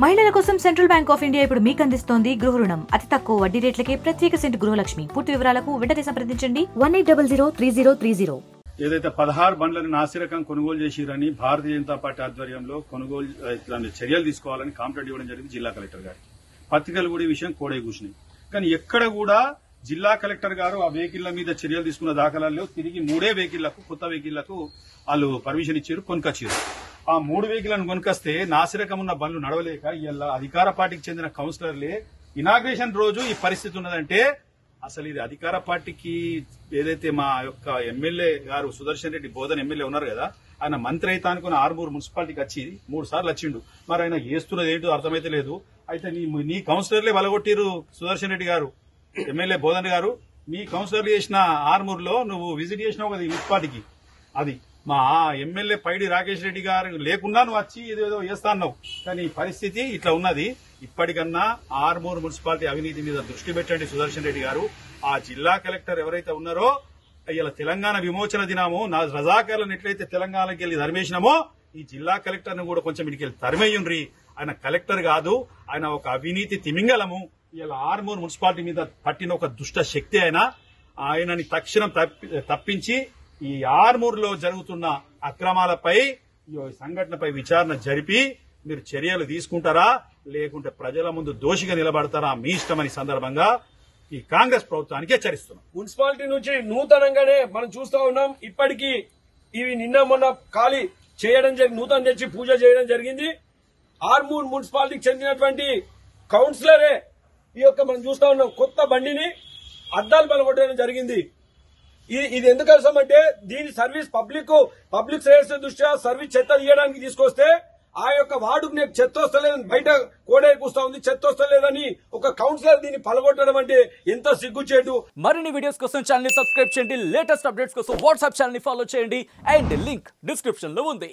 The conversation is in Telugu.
మహిళల కోసం సెంట్రల్ బ్యాంక్ ఆఫ్ ఇండియా ఇప్పుడు మీకు అందిస్తోంది గృహ రుణం అతి తక్కువ వడ్డీ రేట్లకే ప్రత్యేక సెంటు గృహలక్ష్మి. పూర్తి వివరాలకు వెంటనే సంప్రదించండి 18003030. ఏదైతే 16 బండ్లను నాసిరకం కొనుగోలు చేసిరని భారతీయ జనతా పార్టీ ఆధ్వర్యంలో చర్యలు తీసుకోవాలని కాంప్లైంట్ ఇవ్వడం జరిగింది జిల్లా కలెక్టర్ గారికి. పత్రికలు కూడా ఈ విషయం కోడే కూర్చున్నాయి. కానీ ఎక్కడ కూడా జిల్లా కలెక్టర్ గారు ఆ వెహికల్ల మీద చర్యలు తీసుకున్న దాఖలాల్లో తిరిగి 3 వెహికళ్లకు కొత్త వెహికళ్లకు వాళ్ళు పర్మిషన్ ఇచ్చారు, కొనుకొచ్చారు. ఆ 3 వెహికల్లను కొనుకొస్తే నాసిరకం ఉన్న బండ్లు నడవలేక ఇలా అధికార పార్టీకి చెందిన కౌన్సిలర్లే ఇనాగ్రేషన్ రోజు ఈ పరిస్థితి ఉన్నదంటే అసలు ఇది అధికార పార్టీకి ఏదైతే మా యొక్క ఎమ్మెల్యే గారు సుదర్శన్ రెడ్డి బోధన్ ఎమ్మెల్యే ఉన్నారు కదా, ఆయన మంత్రి అయితే అనుకున్న ఆర్మూరు మున్సిపాలిటీకి వచ్చి 3 సార్లు వచ్చిండు. మరి ఆయన చేస్తున్నది ఏంటో అర్థమైతే లేదు. అయితే నీ కౌన్సిలర్లే వలగొట్టిరు సుదర్శన్ రెడ్డి గారు, ఎమ్మెల్యే బోధన్ గారు. మీ కౌన్సిలర్లు చేసిన ఆర్మూరులో నువ్వు విజిట్ చేసినావు కదా ఈ మున్సిపాలిటీకి, అది మా ఎమ్మెల్యే పైడి రాకేష్ రెడ్డి గారు లేకుండా నువ్వు వచ్చి ఏదో చేస్తా అన్నావు. కానీ ఈ పరిస్థితి ఇట్లా ఉన్నది. ఇప్పటికన్నా ఆర్మూరు మున్సిపాలిటీ అవినీతి మీద దృష్టి పెట్టండి సుదర్శన్ రెడ్డి గారు. ఆ జిల్లా కలెక్టర్ ఎవరైతే ఉన్నారో ఇలా తెలంగాణ విమోచన దినాము నా రజాకాలను ఎట్లయితే తెలంగాణకి వెళ్లి ధర్మేసినామో ఈ జిల్లా కలెక్టర్ ను కూడా కొంచెం ఇడికి తరిమేయుండ్రి. ఆయన కలెక్టర్ కాదు, ఆయన ఒక అవినీతి తిమింగలము. ఇలా ఆర్మూరు మున్సిపాలిటీ మీద పట్టిన ఒక దుష్ట శక్తి ఆయనని తక్షణం తప్పించి ఈ ఆర్మూరులో జరుగుతున్న అక్రమాలపై సంఘటనపై విచారణ జరిపి మీరు చర్యలు తీసుకుంటారా లేకుంటే ప్రజల ముందు దోషిగా నిలబడతారా మీ ఇష్టమని సందర్భంగా ఈ కాంగ్రెస్ ప్రభుత్వానికి హెచ్చరిస్తున్నాం. మున్సిపాలిటీ నుంచి నూతనంగానే మనం చూస్తా ఉన్నాం. ఇప్పటికీ ఇవి నిన్న మొన్న ఖాళీ చేయడం నూతన తెచ్చి పూజ చేయడం జరిగింది. ఆర్మూర్ మున్సిపాలిటీకి చెందినటువంటి కౌన్సిలరే ఈ యొక్క మనం చూస్తా ఉన్నాం కొత్త బండిని అద్దాలు పలగొట్టడం జరిగింది. ఇది ఎందుకు అవసరం అంటే దీని సర్వీస్ పబ్లిక్ శ్రేయస్సు దృష్ట్యా సర్వీస్ చెత్త తీయడానికి తీసుకొస్తే ఆ యొక్క వార్డుకు నేను చెత్త వస్తలేదని బయట కోడే కూస్తా ఉంది. చెత్త వస్తలేదని ఒక కౌన్సిలర్ దీన్ని పలగొట్టడం అంటే ఎంత సిగ్గుచేటు. మరిన్ని వీడియోస్ కోసం ఛానల్ ని సబ్స్క్రైబ్ చేయండి. లేటెస్ట్ అప్డేట్స్ కోసం వాట్సాప్ ఛానల్ ని ఫాలో చేయండి. అండ్ లింక్ డిస్క్రిప్షన్ లో ఉంది.